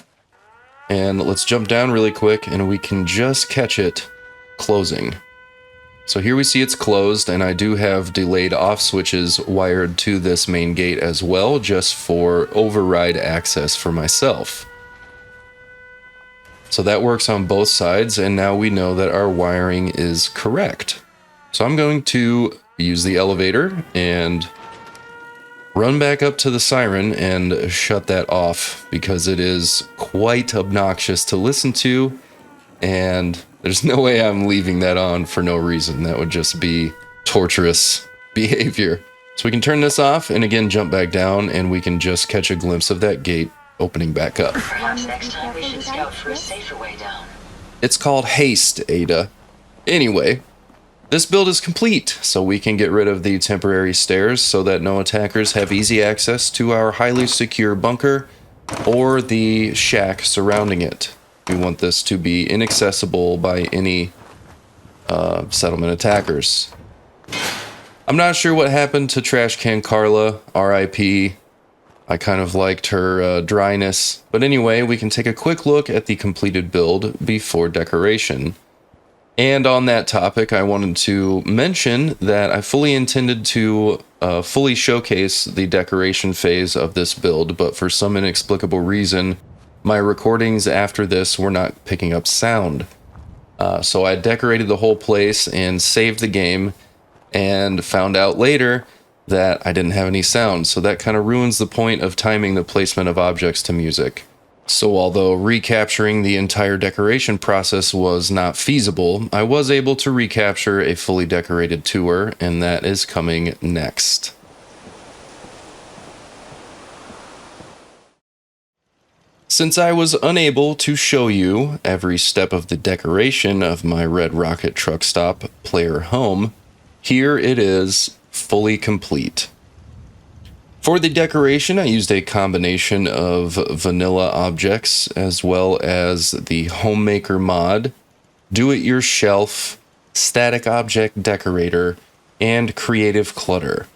And let's jump down really quick, and we can just catch it closing. So here we see it's closed, and I do have delayed off switches wired to this main gate as well, just for override access for myself. So that works on both sides, and now we know that our wiring is correct. So I'm going to use the elevator and run back up to the siren and shut that off, because it is quite obnoxious to listen to, and there's no way I'm leaving that on for no reason. That would just be torturous behavior. So we can turn this off and again jump back down, and we can just catch a glimpse of that gate opening back up. Perhaps next time we should scout for a safer way down. It's called haste, Ada. Anyway, this build is complete, so we can get rid of the temporary stairs so that no attackers have easy access to our highly secure bunker or the shack surrounding it. We want this to be inaccessible by any settlement attackers. I'm not sure what happened to Trash Can Carla, RIP. I kind of liked her dryness. But anyway, we can take a quick look at the completed build before decoration. And on that topic, I wanted to mention that I fully intended to fully showcase the decoration phase of this build, but for some inexplicable reason, my recordings after this were not picking up sound. So I decorated the whole place and saved the game, and found out later that I didn't have any sound, so that kind of ruins the point of timing the placement of objects to music. So although recapturing the entire decoration process was not feasible, I was able to recapture a fully decorated tour, and that is coming next. Since I was unable to show you every step of the decoration of my Red Rocket Truck Stop player home, here it is, fully complete. For the decoration, I used a combination of vanilla objects as well as the Homemaker mod, do-it-yourself, static object decorator, and creative clutter.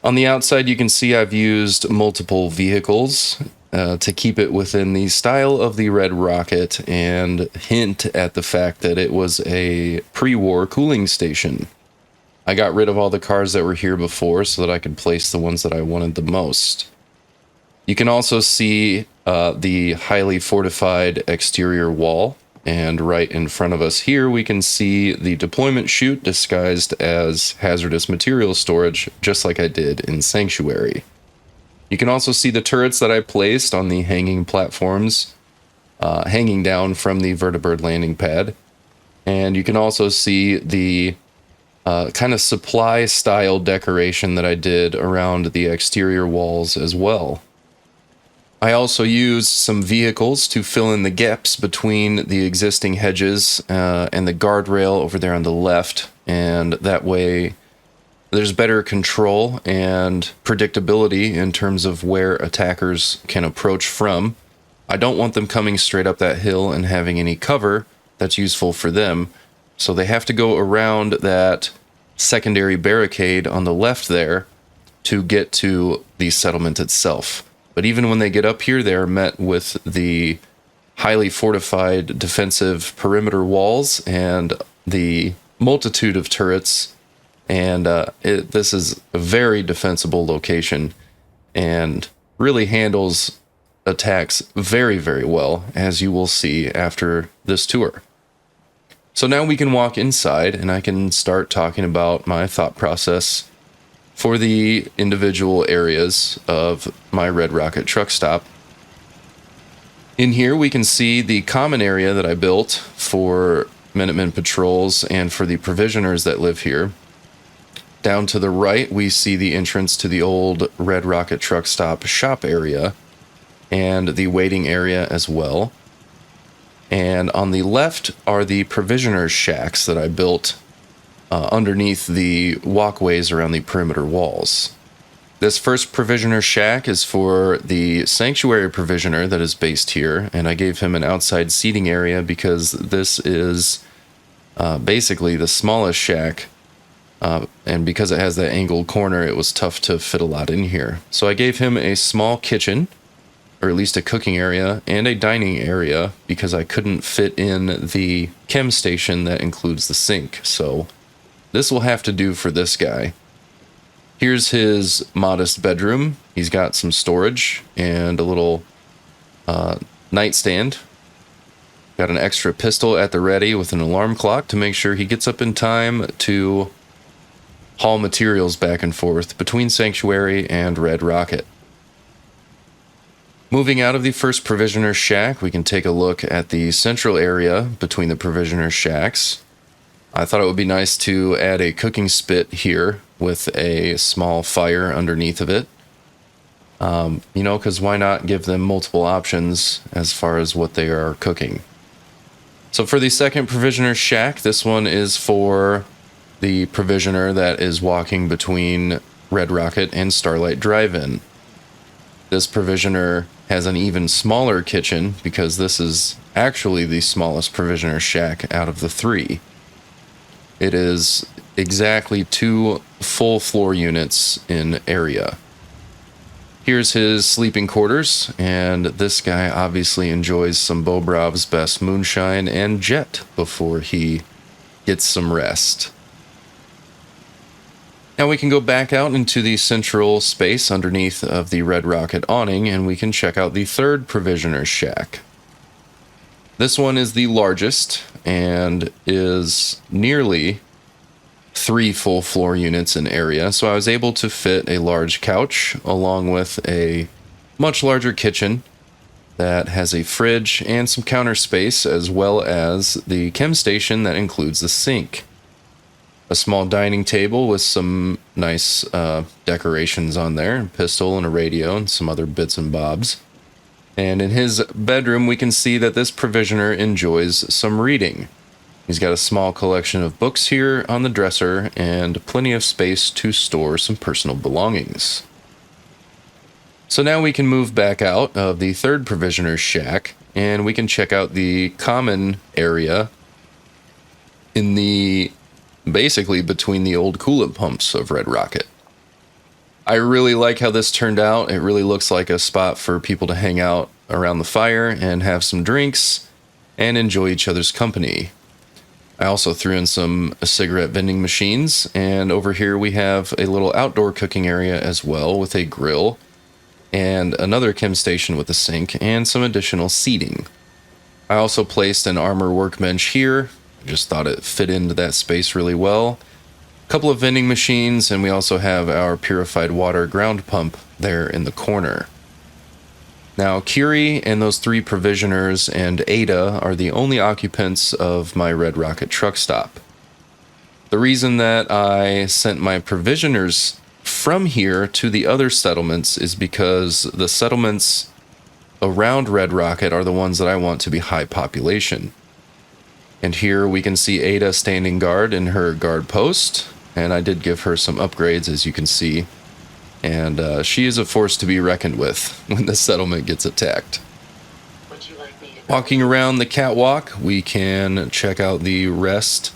On the outside, you can see I've used multiple vehicles to keep it within the style of the Red Rocket and hint at the fact that it was a pre-war cooling station. I got rid of all the cars that were here before so that I could place the ones that I wanted the most. You can also see the highly fortified exterior wall, and right in front of us here we can see the deployment chute disguised as hazardous material storage, just like I did in Sanctuary. You can also see the turrets that I placed on the hanging platforms, hanging down from the vertibird landing pad, and you can also see the kind of supply style decoration that I did around the exterior walls as well. I also used some vehicles to fill in the gaps between the existing hedges and the guardrail over there on the left, and that way there's better control and predictability in terms of where attackers can approach from. I don't want them coming straight up that hill and having any cover that's useful for them. So they have to go around that secondary barricade on the left there to get to the settlement itself. But even when they get up here, they are met with the highly fortified defensive perimeter walls and the multitude of turrets. And this is a very defensible location and really handles attacks very, very well, as you will see after this tour. So now we can walk inside and I can start talking about my thought process for the individual areas of my Red Rocket truck stop. In here we can see the common area that I built for Minutemen patrols and for the provisioners that live here. Down to the right we see the entrance to the old Red Rocket truck stop shop area and the waiting area as well. And on the left are the provisioners' shacks that I built underneath the walkways around the perimeter walls. This first provisioner shack is for the sanctuary provisioner that is based here, and I gave him an outside seating area because this is basically the smallest shack, and because it has that angled corner, it was tough to fit a lot in here. So I gave him a small kitchen, or at least a cooking area, and a dining area because I couldn't fit in the chem station that includes the sink. So this will have to do for this guy. Here's his modest bedroom. He's got some storage and a little nightstand. Got an extra pistol at the ready with an alarm clock to make sure he gets up in time to haul materials back and forth between Sanctuary and Red Rocket. Moving out of the first provisioner shack, we can take a look at the central area between the provisioner shacks. I thought it would be nice to add a cooking spit here with a small fire underneath of it. Because why not give them multiple options as far as what they are cooking. So for the second provisioner shack, this one is for the provisioner that is walking between Red Rocket and Starlight Drive-In. This provisioner has an even smaller kitchen because this is actually the smallest provisioner shack out of the three. It is exactly 2 full floor units in area. Here's his sleeping quarters, and this guy obviously enjoys some Bobrov's best moonshine and jet before he gets some rest. Now we can go back out into the central space underneath of the Red Rocket awning, and we can check out the third provisioner shack. This one is the largest and is nearly 3 full floor units in area, so I was able to fit a large couch along with a much larger kitchen that has a fridge and some counter space, as well as the chem station that includes the sink. A small dining table with some nice decorations on there, a pistol and a radio and some other bits and bobs. And in his bedroom, we can see that this provisioner enjoys some reading. He's got a small collection of books here on the dresser and plenty of space to store some personal belongings. So now we can move back out of the third provisioner's shack and we can check out the common area in the basically between the old coolant pumps of Red Rocket. I really like how this turned out. It really looks like a spot for people to hang out around the fire and have some drinks and enjoy each other's company. I also threw in some cigarette vending machines, and over here we have a little outdoor cooking area as well with a grill and another chem station with a sink and some additional seating. I also placed an armor workbench here. I just thought it fit into that space really well. A couple of vending machines, and we also have our purified water ground pump there in the corner. Now, Curie and those 3 provisioners and Ada are the only occupants of my Red Rocket truck stop. The reason that I sent my provisioners from here to the other settlements is because the settlements around Red Rocket are the ones that I want to be high population. And here we can see Ada standing guard in her guard post, and I did give her some upgrades, as you can see. And she is a force to be reckoned with when the settlement gets attacked. Would you like me to Walking around the catwalk, we can check out the rest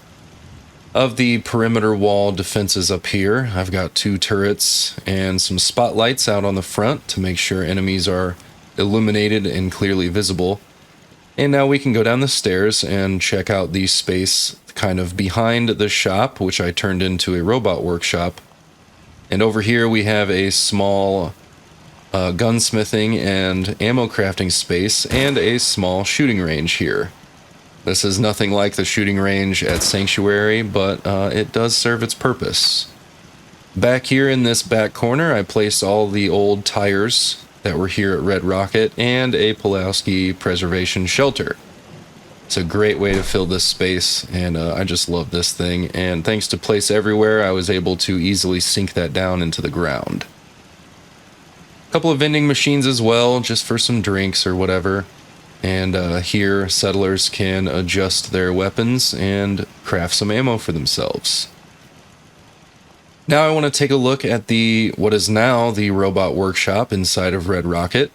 of the perimeter wall defenses up here. I've got 2 turrets and some spotlights out on the front to make sure enemies are illuminated and clearly visible. And now we can go down the stairs and check out the space kind of behind the shop, which I turned into a robot workshop. And over here we have a small gunsmithing and ammo crafting space and a small shooting range here. This is nothing like the shooting range at Sanctuary, but it does serve its purpose. Back here in this back corner, I placed all the old tires that were here at Red Rocket and a Pulaski preservation shelter. It's a great way to fill this space, and I just love this thing. And thanks to Place Everywhere, I was able to easily sink that down into the ground. A couple of vending machines as well, just for some drinks or whatever. And here, settlers can adjust their weapons and craft some ammo for themselves. Now I want to take a look at what is now the robot workshop inside of Red Rocket.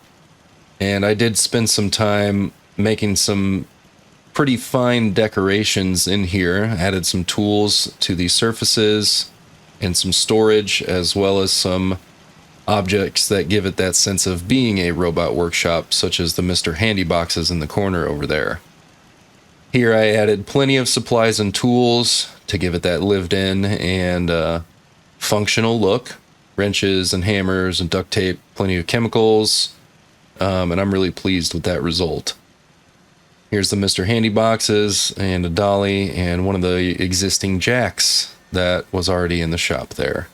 And I did spend some time making some pretty fine decorations in here. Added some tools to the surfaces and some storage, as well as some objects that give it that sense of being a robot workshop, such as the Mr. Handy boxes in the corner over there. Here I added plenty of supplies and tools to give it that lived in and functional look. Wrenches and hammers and duct tape, plenty of chemicals, and I'm really pleased with that result. Here's the Mr. Handy boxes and a dolly and one of the existing jacks that was already in the shop there.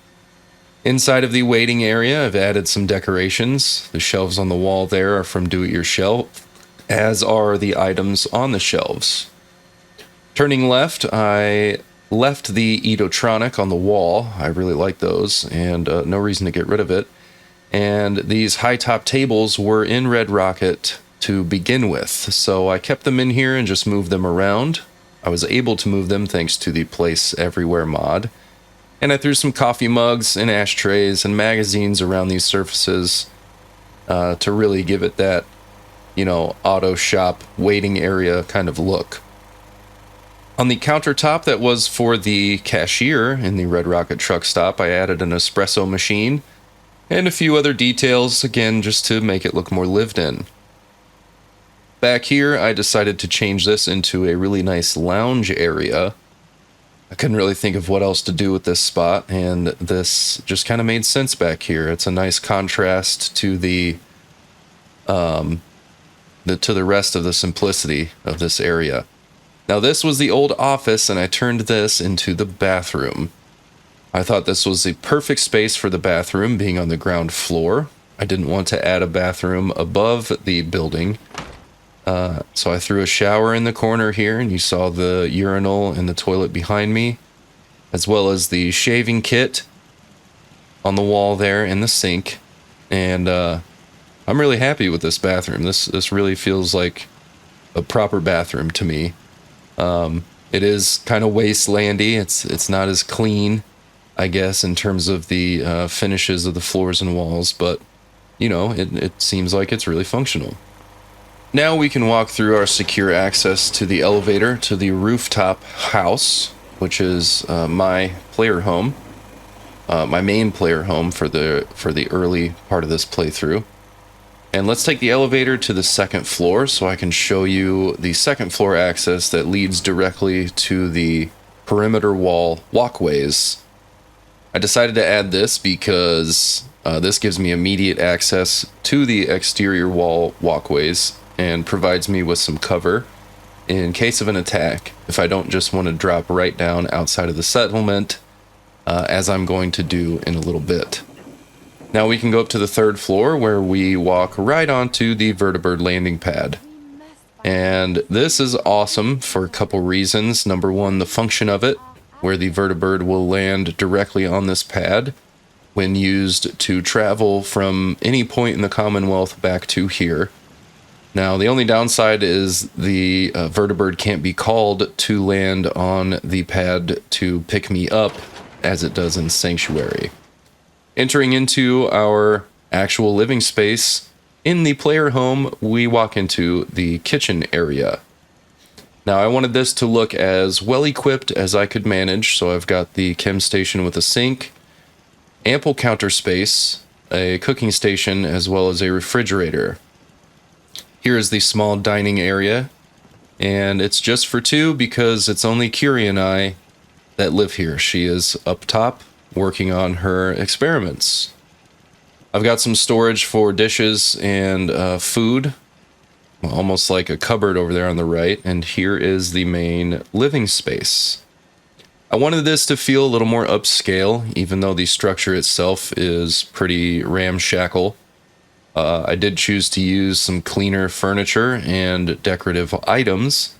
Inside of the waiting area, I've added some decorations. The shelves on the wall there are from Do-It-Yourself, as are the items on the shelves. Turning left, I left the Edotronic on the wall. I really like those, and no reason to get rid of it. And these high-top tables were in Red Rocket to begin with, so I kept them in here and just moved them around. I was able to move them thanks to the Place Everywhere mod. And I threw some coffee mugs and ashtrays and magazines around these surfaces to really give it that, auto shop waiting area kind of look. On the countertop that was for the cashier in the Red Rocket truck stop, I added an espresso machine and a few other details, again, just to make it look more lived in. Back here, I decided to change this into a really nice lounge area. I couldn't really think of what else to do with this spot, and this just kind of made sense back here. It's a nice contrast to the rest of the simplicity of this area. Now, this was the old office, and I turned this into the bathroom. I thought this was the perfect space for the bathroom, being on the ground floor. I didn't want to add a bathroom above the building. So I threw a shower in the corner here, and you saw the urinal and the toilet behind me, as well as the shaving kit on the wall there and the sink. And I'm really happy with this bathroom. This really feels like a proper bathroom to me. It is kind of wastelandy. It's not as clean, I guess, in terms of the finishes of the floors and walls, but it seems like it's really functional. Now we can walk through our secure access to the elevator to the rooftop house, which is my player home, my main player home for the early part of this playthrough. And let's take the elevator to the second floor so I can show you the second floor access that leads directly to the perimeter wall walkways. I decided to add this because this gives me immediate access to the exterior wall walkways and provides me with some cover in case of an attack if I don't just want to drop right down outside of the settlement, as I'm going to do in a little bit. Now we can go up to the third floor where we walk right onto the vertibird landing pad. And this is awesome for a couple reasons. Number one, the function of it, where the vertibird will land directly on this pad when used to travel from any point in the Commonwealth back to here. Now, the only downside is the vertibird can't be called to land on the pad to pick me up as it does in Sanctuary. Entering into our actual living space, in the player home, we walk into the kitchen area. Now, I wanted this to look as well equipped as I could manage, so I've got the chem station with a sink, ample counter space, a cooking station, as well as a refrigerator. Here is the small dining area, and it's just for two because it's only Curie and I that live here. She is up top working on her experiments. I've got some storage for dishes and food almost like a cupboard over there on the right, and here is the main living space. I wanted this to feel a little more upscale, even though the structure itself is pretty ramshackle. I did choose to use some cleaner furniture and decorative items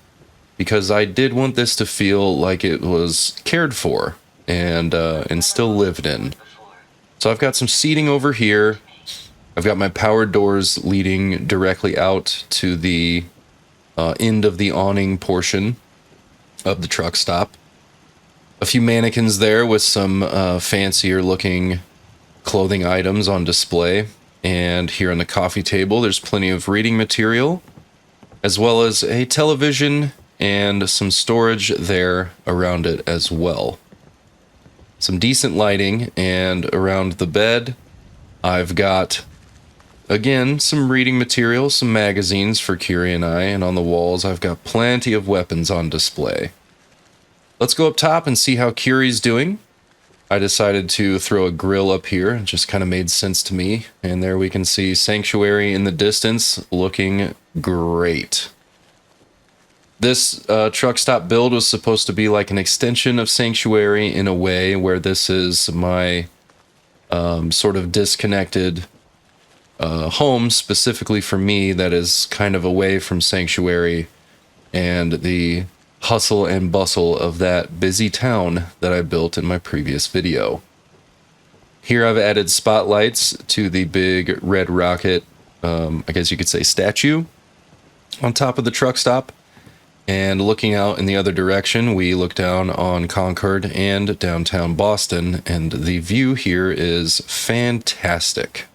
because I did want this to feel like it was cared for and still lived in. So I've got some seating over here. I've got my power doors leading directly out to the end of the awning portion of the truck stop. A few mannequins there with some fancier looking clothing items on display. And here on the coffee table, there's plenty of reading material, as well as a television and some storage there around it as well. Some decent lighting, and around the bed, I've got, again, some reading material, some magazines for Curie and I, and on the walls, I've got plenty of weapons on display. Let's go up top and see how Curie's doing. I decided to throw a grill up here. It just kind of made sense to me. And there we can see Sanctuary in the distance looking great. This truck stop build was supposed to be like an extension of Sanctuary in a way, where this is my sort of disconnected home specifically for me that is kind of away from Sanctuary and the hustle and bustle of that busy town that I built in my previous video. Here I've added spotlights to the big red rocket, I guess you could say statue, on top of the truck stop. And looking out in the other direction, we look down on Concord and downtown Boston, and the view here is fantastic.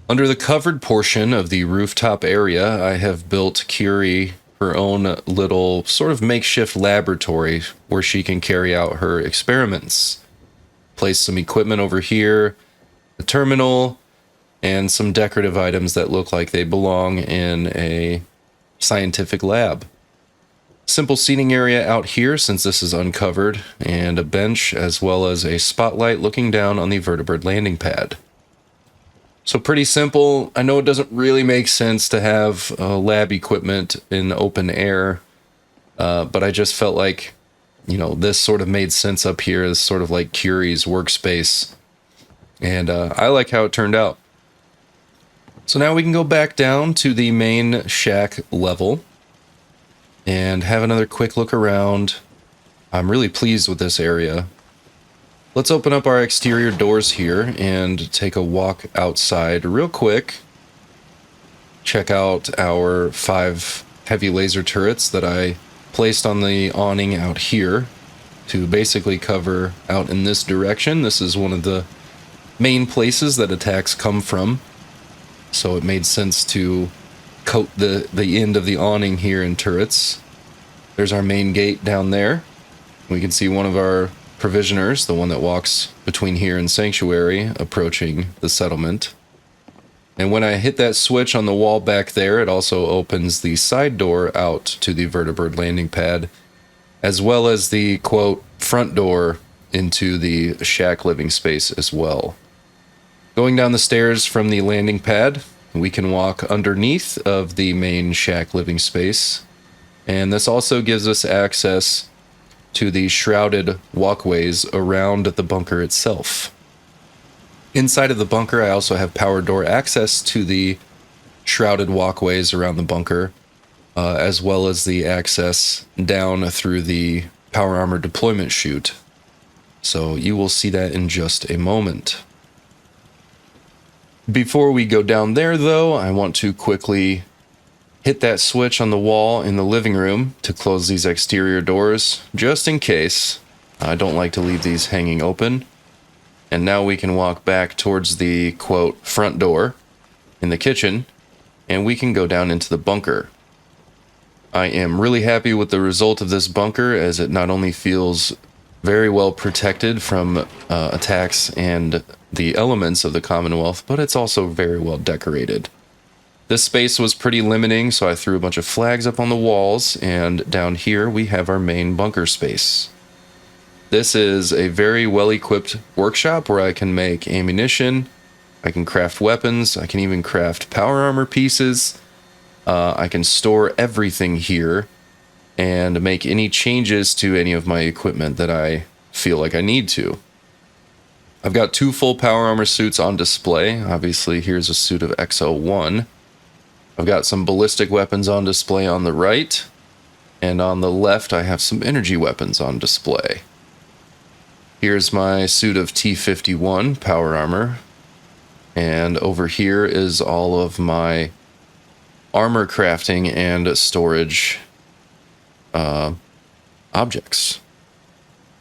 Under the covered portion of the rooftop area, I have built Curie her own little sort of makeshift laboratory where she can carry out her experiments. Place some equipment over here, a terminal, and some decorative items that look like they belong in a scientific lab. Simple seating area out here since this is uncovered, and a bench as well as a spotlight looking down on the vertibird landing pad. So pretty simple. I know it doesn't really make sense to have lab equipment in open air, but I just felt like, this sort of made sense up here as sort of like Curie's workspace, and I like how it turned out. So now we can go back down to the main shack level and have another quick look around. I'm really pleased with this area. Let's open up our exterior doors here and take a walk outside real quick. Check out our 5 heavy laser turrets that I placed on the awning out here to basically cover out in this direction. This is one of the main places that attacks come from, so it made sense to coat the end of the awning here in turrets. There's our main gate down there. We can see one of our provisioners, the one that walks between here and Sanctuary, approaching the settlement. And when I hit that switch on the wall back there, it also opens the side door out to the vertibird landing pad, as well as the, quote, front door into the shack living space as well. Going down the stairs from the landing pad, we can walk underneath of the main shack living space, and this also gives us access to the shrouded walkways around the bunker itself. Inside of the bunker, I also have power door access to the shrouded walkways around the bunker, as well as the access down through the power armor deployment chute. So you will see that in just a moment. Before we go down there, though, I want to quickly hit that switch on the wall in the living room to close these exterior doors, just in case. I don't like to leave these hanging open. And now we can walk back towards the, quote, front door in the kitchen, and we can go down into the bunker. I am really happy with the result of this bunker, as it not only feels very well protected from attacks and the elements of the Commonwealth, but it's also very well decorated. This space was pretty limiting, so I threw a bunch of flags up on the walls, and down here we have our main bunker space. This is a very well-equipped workshop where I can make ammunition, I can craft weapons, I can even craft power armor pieces. I can store everything here and make any changes to any of my equipment that I feel like I need to. I've got 2 full power armor suits on display. Obviously, here's a suit of XO1. I've got some ballistic weapons on display on the right, and on the left I have some energy weapons on display. Here's my suit of T51 power armor, and over here is all of my armor crafting and storage objects.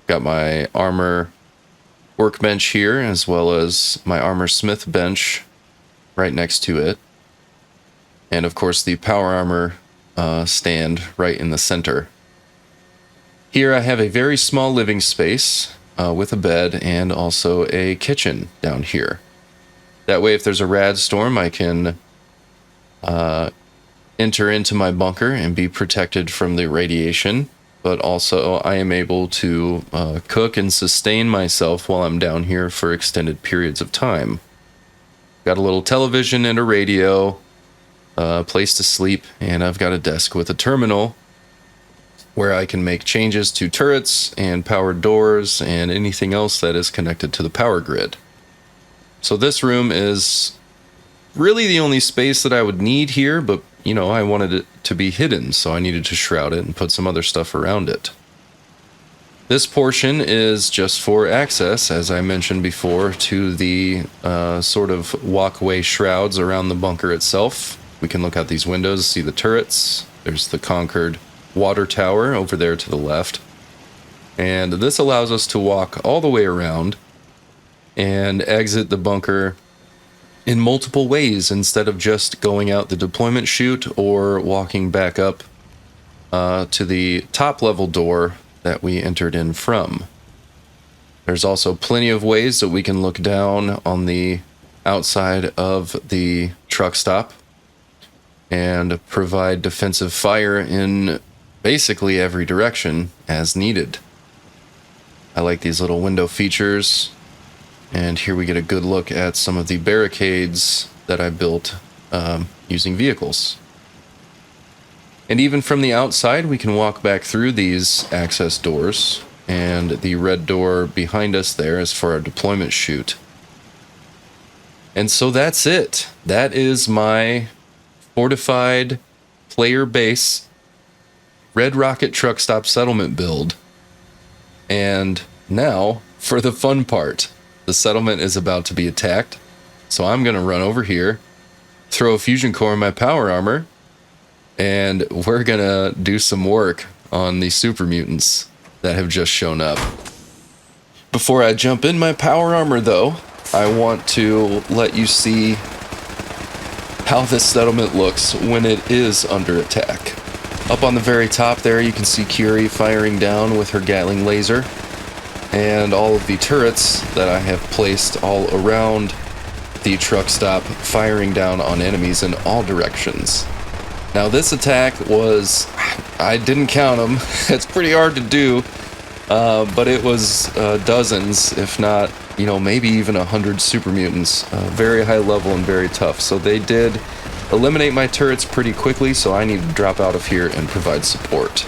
Got my armor workbench here, as well as my armor smith bench right next to it, and of course the power armor stand right in the center. Here I have a very small living space with a bed and also a kitchen down here. That way, if there's a rad storm, I can enter into my bunker and be protected from the radiation, but also I am able to cook and sustain myself while I'm down here for extended periods of time. Got a little television and a radio, a place to sleep, and I've got a desk with a terminal where I can make changes to turrets and powered doors and anything else that is connected to the power grid. So this room is really the only space that I would need here, but you know, I wanted it to be hidden, so I needed to shroud it and put some other stuff around it. This portion is just for access, as I mentioned before, to the sort of walkway shrouds around the bunker itself. We can look out these windows, see the turrets. There's the conquered water tower over there to the left. And this allows us to walk all the way around and exit the bunker in multiple ways instead of just going out the deployment chute or walking back up to the top level door that we entered in from. There's also plenty of ways that we can look down on the outside of the truck stop and provide defensive fire in basically every direction as needed. I like these little window features. And here we get a good look at some of the barricades that I built using vehicles. And even from the outside, we can walk back through these access doors. And the red door behind us there is for our deployment chute. And so that's it. That is my fortified player base Red Rocket truck stop settlement build. And now for the fun part. The settlement is about to be attacked, so I'm going to run over here, throw a fusion core in my power armor, and we're going to do some work on the super mutants that have just shown up. Before I jump in my power armor, though, I want to let you see how this settlement looks when it is under attack. Up on the very top there, you can see Curie firing down with her Gatling laser, and all of the turrets that I have placed all around the truck stop firing down on enemies in all directions. Now this attack was, I didn't count them, it's pretty hard to do, but it was dozens, if not, you know, maybe even 100 super mutants, very high level and very tough. So they did eliminate my turrets pretty quickly, so I need to drop out of here and provide support.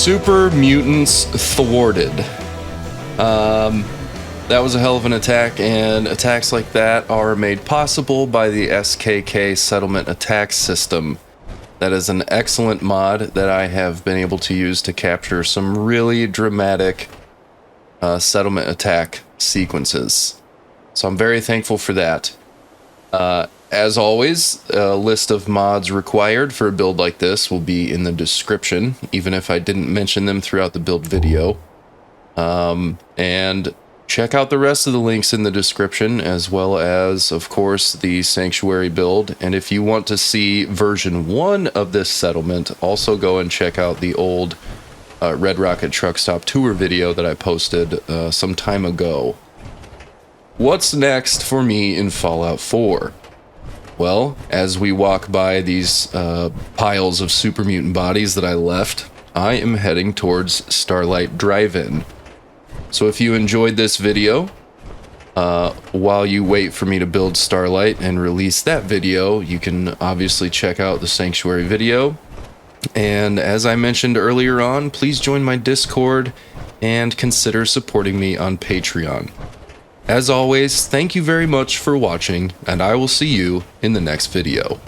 Super Mutants Thwarted. That was a hell of an attack, and attacks like that are made possible by the SKK Settlement Attack System. That is an excellent mod that I have been able to use to capture some really dramatic settlement attack sequences. So I'm very thankful for that. As always, a list of mods required for a build like this will be in the description, even if I didn't mention them throughout the build video. And check out the rest of the links in the description, as well as, of course, the Sanctuary build. And if you want to see version 1 of this settlement, also go and check out the old Red Rocket Truck Stop Tour video that I posted some time ago. What's next for me in Fallout 4? Well, as we walk by these piles of super mutant bodies that I left, I am heading towards Starlight Drive-In. So if you enjoyed this video, while you wait for me to build Starlight and release that video, you can obviously check out the Sanctuary video. And as I mentioned earlier on, please join my Discord and consider supporting me on Patreon. As always, thank you very much for watching, and I will see you in the next video.